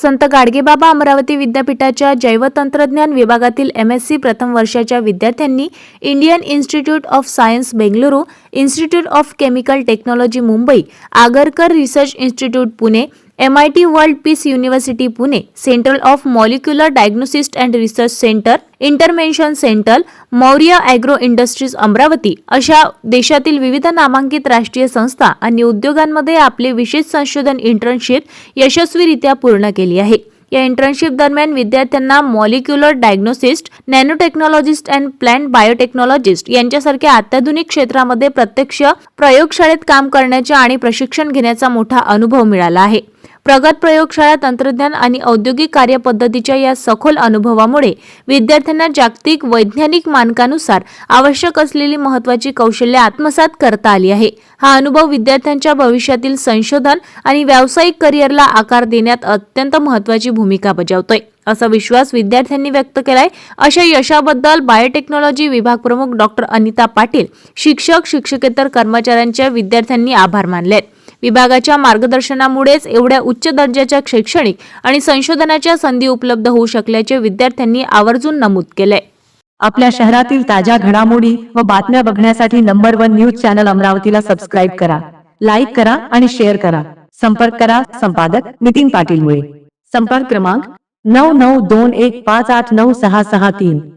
संत गाडगेबाबा अमरावती विद्यापीठाच्या जैवतंत्रज्ञान विभागातील MSc प्रथम वर्षाच्या विद्यार्थ्यांनी Indian institute of science Bengaluru, institute of chemical technology Mumbai, Agharkar research institute Pune, MIT world peace university Pune, central of molecular diagnosis and research centre, इंटरमेन्शन centre, Maurya agro industries Amravati अशा देशातील विविध नामांकित राष्ट्रीय संस्था आणि उद्योगांमध्ये आपले विशेष संशोधन इंटर्नशिप यशस्वीरित्या पूर्ण केली आहे। या इंटर्नशिप दरम्यान विद्यार्थ्यांना मॉलिक्युलर डायग्नोसिस्ट, nanotechnologist and plant biotechnologist यांच्यासारख्या अत्याधुनिक क्षेत्रामध्ये प्रत्यक्ष प्रयोगशाळेत काम करण्याचा आणि प्रशिक्षण घेण्याचा मोठा अनुभव मिळाला आहे। प्रगत प्रयोगशाळा तंत्रज्ञान आणि औद्योगिक कार्यपद्धतीच्या या सखोल अनुभवामुळे विद्यार्थ्यांना जागतिक वैज्ञानिक मानकानुसार आवश्यक असलेली महत्त्वाची कौशल्ये आत्मसात करता आली आहे। हा अनुभव विद्यार्थ्यांच्या भविष्यातील संशोधन आणि व्यावसायिक करिअरला आकार देण्यात अत्यंत महत्त्वाची भूमिका बजावतोय, असा विश्वास विद्यार्थ्यांनी व्यक्त केलाय। अशा यशाबद्दल बायोटेक्नॉलॉजी विभाग प्रमुख डॉक्टर अनिता पाटील, शिक्षक, शिक्षकेतर कर्मचाऱ्यांच्या विद्यार्थ्यांनी आभार मानलेत। विभागाच्या मार्गदर्शनामुळेच एवढ्या उच्च दर्जाच्या शैक्षणिक आणि संशोधनाच्या संधी उपलब्ध होऊ शकल्याचे विद्यार्थ्यांनी आवर्जून नमूद केले। आपल्या शहरातील ताज्या घडामोडी व बातम्या बघण्यासाठी नंबर 1 न्यूज चॅनल अमरावतीला सबस्क्राइब करा, लाईक करा आणि शेअर करा। संपर्क करा संपादक नितीन पाटील मुळे। संपर्क क्रमांक 9921589663।